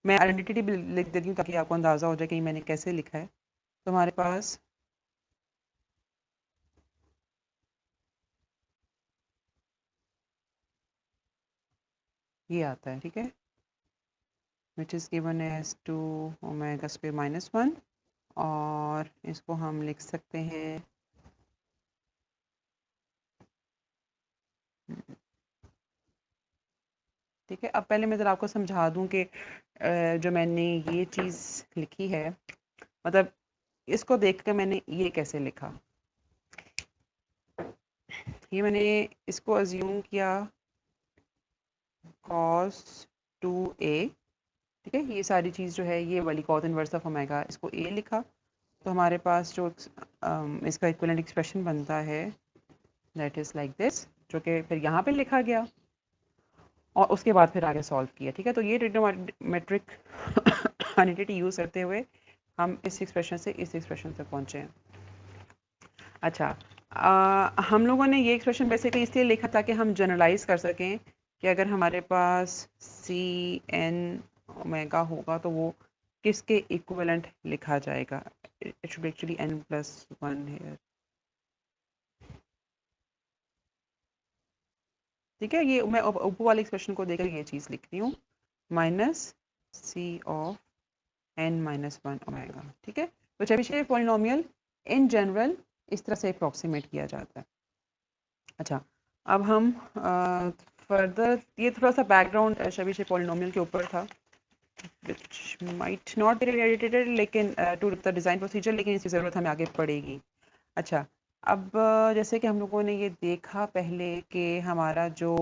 मैं आइडेंटिटी भी लिख देती हूँ ताकि आपको अंदाज़ा हो जाए कि मैंने कैसे लिखा है। तो हमारे पास ये आता है, ठीक है, which is given as 2 omega square minus 1, और इसको हम लिख सकते हैं ठीक है। अब पहले मैं ज़रा आपको समझा दूँ कि जो मैंने ये चीज़ लिखी है, मतलब इसको देख कर मैंने ये कैसे लिखा। ये मैंने इसको अज्यूम किया cos 2a, ठीक है, ये सारी चीज़ जो है ये वाली cos इनवर्स ऑफ ओमेगा, इसको a लिखा। तो हमारे पास जो इसका इक्विवेलेंट एक्सप्रेशन बनता है दैट इज़ लाइक दिस, जो कि फिर यहाँ पे लिखा गया और उसके बाद फिर आगे सॉल्व किया, ठीक है। तो ये ट्रिग्नोमेट्रिक आइडेंटिटी यूज़ करते हुए हम इस एक्सप्रेशन से इस एक्सप्रेशन तक पहुँचे हैं। अच्छा, हम लोगों ने ये एक्सप्रेशन बेसिकली इसलिए लिखा ताकि हम जनरलाइज कर सकें कि अगर हमारे पास सी एन ओमेगा होगा तो वो किसके इक्विवेलेंट लिखा जाएगा। It should actually an plus one है, ठीक है। ये मैं ऊपर वाले एक्सप्रेशन को देकर ये चीज़ लिख रही हूँ, minus c of n minus one omega, ठीक है। तो चेबीशेव पॉलिनोमियल इन जनरल इस तरह से अप्रॉक्सीमेट किया जाता है। अच्छा, अब हम फर्दर, ये थोड़ा सा बैकग्राउंड चेबीशेव पॉलिनोमियल के ऊपर था which might not be related लेकिन टू द डिज़ाइन प्रोसीजर, लेकिन इसकी ज़रूरत हमें आगे पड़ेगी। अच्छा, अब जैसे कि हम लोगों ने ये देखा पहले कि हमारा जो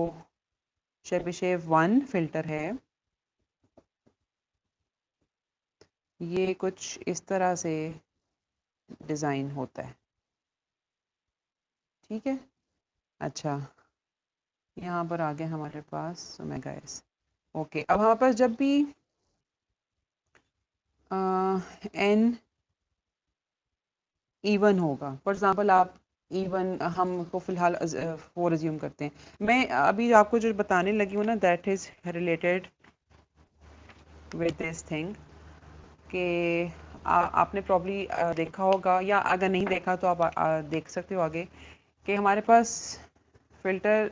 चेबीशेव वन फिल्टर है ये कुछ इस तरह से डिज़ाइन होता है, ठीक है। अच्छा, यहाँ पर आ गया हमारे पास ओमेगा एस। ओके, अब हमारे पास जब भी एन इवन होगा, फॉर एग्जांपल आप इवन हमको फिलहाल 4 अज्यूम करते हैं, मैं अभी आपको जो बताने लगी हूँ ना that is related with this thing कि आपने प्रॉब्ली देखा होगा, या अगर नहीं देखा तो आप देख सकते हो आगे कि हमारे पास फिल्टर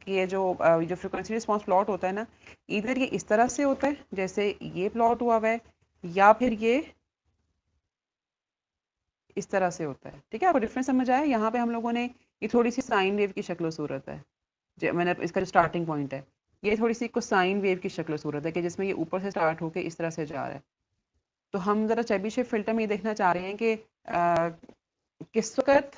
की जो फ्रिक्वेंसी रिस्पांस प्लॉट होता है ना, इधर ये इस तरह से होता है जैसे ये प्लॉट हुआ हुआ है, या फिर ये इस तरह से होता है, ठीक है। आपको डिफरेंस समझ आया। यहाँ पे हम लोगों ने ये थोड़ी सी साइन वेव की शक्ल सूरत है, मैंने इसका जो स्टार्टिंग पॉइंट है ये थोड़ी सी कुछ साइन वेव की शक्ल सूरत है कि जिसमें ये ऊपर से स्टार्ट होकर इस तरह से जा रहा है। तो हम ज़रा चेबीशेव फिल्टर में ये देखना चाह रहे हैं कि किस वक्त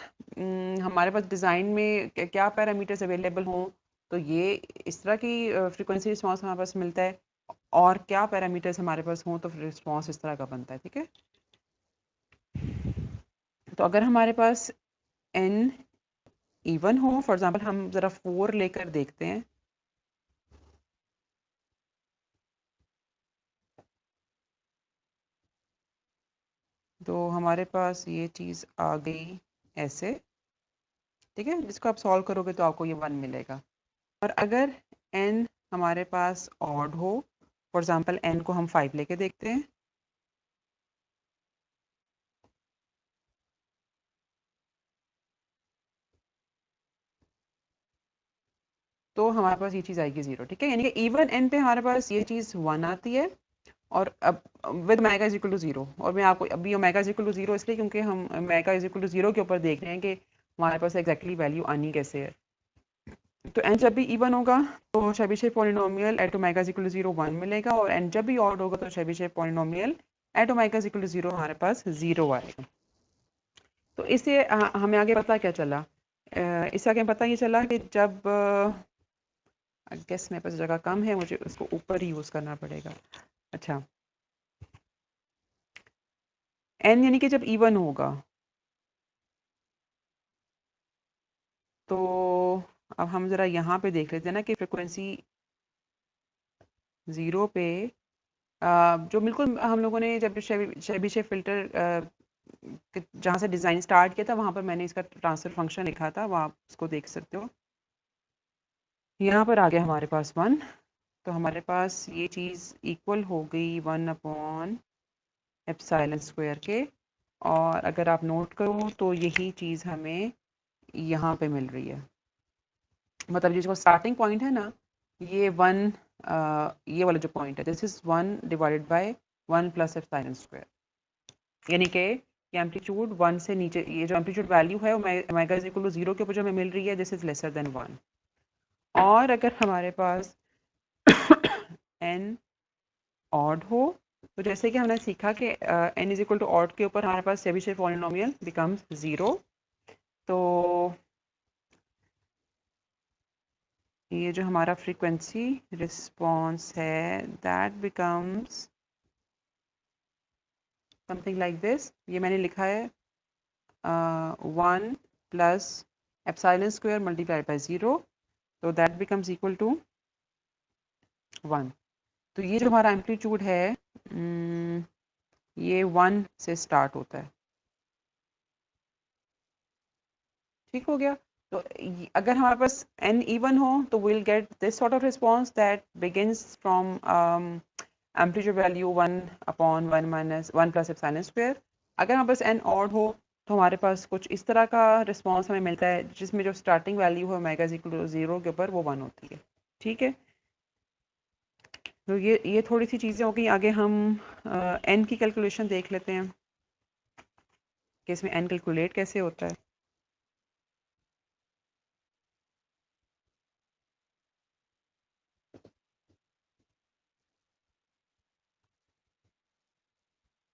हमारे पास डिज़ाइन में क्या पैरामीटर्स अवेलेबल हों तो ये इस तरह की फ्रीक्वेंसी रिस्पांस हमारे पास मिलता है, और क्या पैरामीटर्स हमारे पास हों तो रिस्पांस इस तरह का बनता है, ठीक है। तो अगर हमारे पास एन इवन हो, फॉर एग्जांपल हम ज़रा 4 लेकर देखते हैं, तो हमारे पास ये चीज़ आ गई ऐसे, ठीक है। जिसको आप सॉल्व करोगे तो आपको ये 1 मिलेगा। और अगर n हमारे पास ऑड हो, फॉर एग्जांपल n को हम 5 लेके देखते हैं, तो हमारे पास ये चीज़ आएगी 0, ठीक है। यानी कि इवन n पे हमारे पास ये चीज़ 1 आती है, और अब with omega is equal to 0, और मैं आपको अभी ओमेगा इज इक्वल टू 0 इसलिए क्योंकि हम ओमेगा इज इक्वल टू 0 के ऊपर देख रहे हैं कि हमारे पास एग्जैक्टली वैल्यू आनी कैसे है। तो n जब भी इवन होगा तो Chebyshev polynomial at omega is equal to 0 1 मिलेगा, और n जब भी ऑड होगा तो Chebyshev polynomial at omega is equal to 0 हमारे पास 0 आएगा। तो इससे हमें आगे पता क्या चला, इससे आगे पता ये चला कि जब आई गेस मेरे पास जगह कम है, मुझे उसको ऊपर ही यूज़ करना पड़ेगा। अच्छा, n यानी कि जब इवन होगा तो अब हम ज़रा यहाँ पे देख लेते हैं ना कि फ्रिक्वेंसी 0 पे जो बिल्कुल हम लोगों ने जब शेबीशेफ फ़िल्टर जहाँ से डिज़ाइन स्टार्ट किया था वहाँ पर मैंने इसका ट्रांसफ़र फ़ंक्शन लिखा था, वो आप उसको देख सकते हो। यहाँ पर आ गया हमारे पास 1, तो हमारे पास ये चीज़ इक्वल हो गई 1 एप्सिलॉन स्क्वायर के। और अगर आप नोट करो तो यही चीज़ हमें यहाँ पे मिल रही है, मतलब ये जो स्टार्टिंग पॉइंट है ना, ये 1, ये वाला जो पॉइंट है, this is 1 divided by 1 plus epsilon square, यानी कि ये एम्पलीट्यूड 1 से नीचे, ये जो एम्पलीट्यूड वैल्यू है ओमेगा इज इक्वल टू 0 के ऊपर जो हमें मिल रही है, दिस इज लेसर देन 1। और अगर हमारे पास n ऑड हो, तो जैसे कि हमने सीखा कि n is equal to odd के ऊपर हमारे पास चेबीशेव पॉलिनोमियल बिकम्स 0। तो ये जो हमारा फ्रीक्वेंसी रिस्पॉन्स है that becomes something like this. ये मैंने लिखा है 1 plus epsilon square multiplied by 0, तो दैट बिकम्स इक्वल टू 1। तो ये जो हमारा एम्पलीट्यूड है ये 1 से स्टार्ट होता है। ठीक हो गया। तो अगर हमारे पास n इवन हो तो will get this sort of response that begins from amplitude value 1 upon 1 minus 1 plus epsilon square. अगर हमारे पास n ऑड हो तो हमारे पास कुछ इस तरह का रिस्पॉन्स हमें मिलता है जिसमें जो स्टार्टिंग वैल्यू है ओमेगा इज इक्वल टू 0 के ऊपर वो 1 होती है। ठीक है, तो ये थोड़ी सी चीज़ें हो गई। आगे हम n की कैलकुलेशन देख लेते हैं कि इसमें n कैलकुलेट कैसे होता है।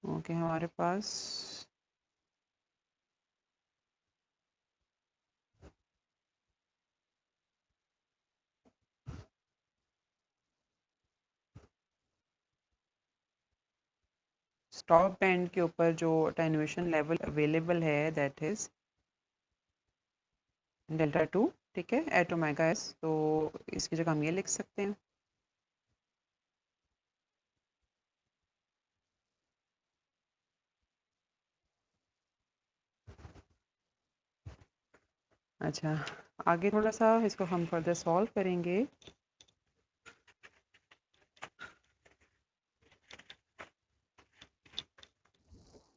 ओके, हमारे पास स्टॉप बैंड के ऊपर जो अटेन्यूएशन लेवल अवेलेबल है दैट इज डेल्टा 2। ठीक है, एट ओमेगा एस, तो इसकी जगह हम ये लिख सकते हैं। अच्छा, आगे थोड़ा सा इसको हम फर्दर सॉल्व करेंगे।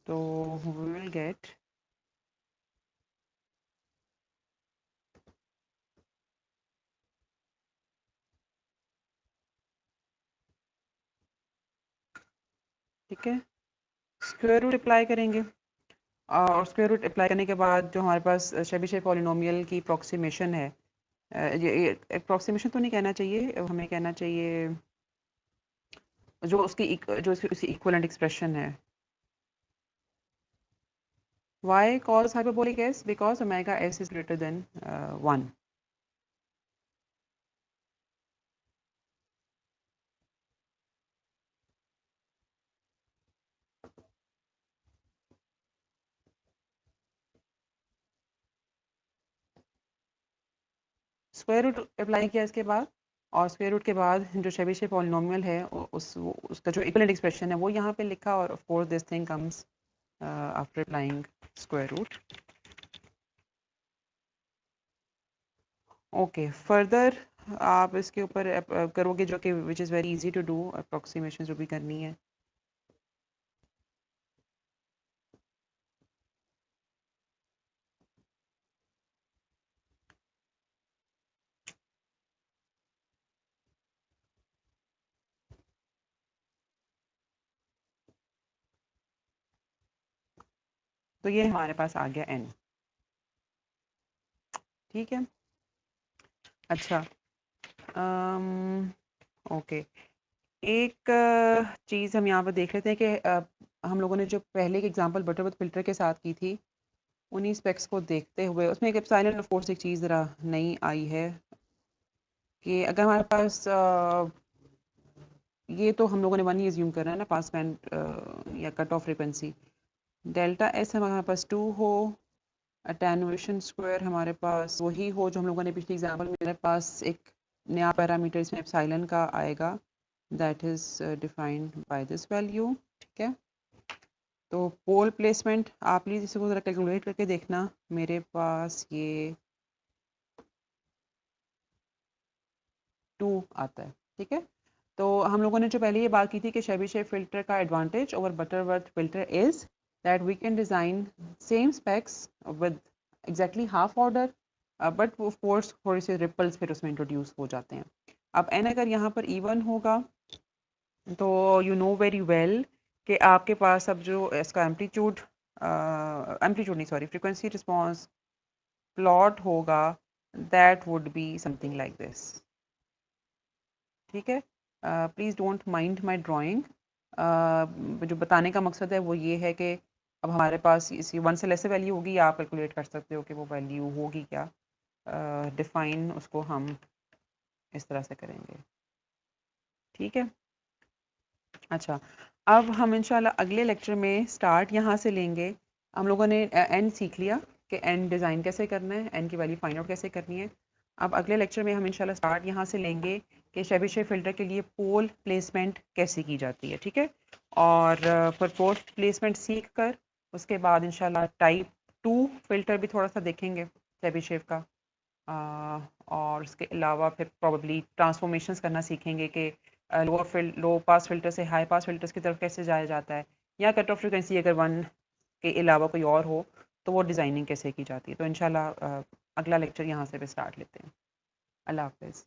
तो वी विल गेट ठीक है, स्क्वायर रूट अप्लाई करेंगे और स्क्वायर रूट अप्लाई करने के बाद जो हमारे पास शेबिशेव पॉलिनोमियल की अप्रॉक्सीमेशन है, ये अप्रॉक्सीमेशन तो नहीं कहना चाहिए, हमें कहना चाहिए जो उसकी इक्वलेंट एक्सप्रेशन है। Why cause hyperbolic s? Because omega s is greater than 1. Square root apply किया इसके बाद, और स्क्वायर रूट के बाद जो शेबिशेव पॉलिनोमियल है उसका जो इक्वलेंट एक्सप्रेशन है वो यहाँ पे लिखा, और of course this thing comes after applying square root. Okay, further आप इसके ऊपर करोगे जो कि which is very easy to do, approximation जो भी करनी है। तो ये हमारे पास आ गया n। ठीक है, अच्छा, ओके, एक चीज़ हम यहाँ पर देख लेते हैं कि हम लोगों ने जो पहले की एग्जांपल बटरवर्थ फिल्टर के साथ की थी, उन्हीं स्पेक्स को देखते हुए उसमें एक एप्सिलॉन ऑफ कोर्स एक चीज़ ज़रा नई आई है कि अगर हमारे पास ये तो हम लोगों ने 1 ही एज्यूम करना है ना, पास बैंड या cut off frequency, delta S हमारे पास 2 हो, अटेन्युएशन स्क्वायर हमारे पास वही हो जो हम लोगों ने पिछली एग्जाम्पल में, मेरे पास एक नया पैरामीटर इसमें एप्सिलॉन का आएगा, that is defined by this value. ठीक है, तो पोल प्लेसमेंट आप प्लीज़ इसको ज़रा कैलकुलेट करके देखना। मेरे पास ये 2 आता है। ठीक है, तो हम लोगों ने जो पहले ये बात की थी कि शेबीशेव फ़िल्टर का advantage over Butterworth filter is that we can design same specs with exactly half order, but of course थोड़े से रिपल्स फिर उसमें इंट्रोड्यूस हो जाते हैं। अब एन अगर यहाँ पर इवन होगा तो यू नो वेरी वेल कि आपके पास अब जो इसका एम्पलीट्यूड एम्पलीट्यूड नहीं सॉरी फ्रीक्वेंसी रिस्पॉन्स प्लॉट होगा, that would be something like this. ठीक है, please don't mind my drawing. जो बताने का मकसद है वो ये है कि अब हमारे पास इसी 1 से लेस वैल्यू होगी, या आप कैलकुलेट कर सकते हो कि वो वैल्यू होगी क्या। डिफाइन उसको हम इस तरह से करेंगे। ठीक है, अच्छा, अब हम इंशाल्लाह अगले लेक्चर में स्टार्ट यहाँ से लेंगे। हम लोगों ने एन सीख लिया कि एन डिज़ाइन कैसे करना है, एन की वैल्यू फाइंड आउट कैसे करनी है। अब अगले लेक्चर में हम इंशाल्लाह स्टार्ट यहाँ से लेंगे कि शेबीशेव फ़िल्टर के लिए पोल प्लेसमेंट कैसे की जाती है। ठीक है, और फिर पोल प्लेसमेंट सीख कर उसके बाद इंशाल्लाह टाइप 2 फ़िल्टर भी थोड़ा सा देखेंगे शेबीशेव का। और उसके अलावा फिर प्रॉब्ली ट्रांसफॉर्मेशंस करना सीखेंगे कि लो पास फिल्टर से हाई पास फिल्टर्स की तरफ कैसे जाया जाता है, या कट ऑफ फ्रिक्वेंसी अगर 1 के अलावा कोई और हो तो वो डिज़ाइनिंग कैसे की जाती है। तो इंशाल्लाह अगला लेक्चर यहाँ से भी स्टार्ट लेते हैं। अल्लाह हाफ़िज़।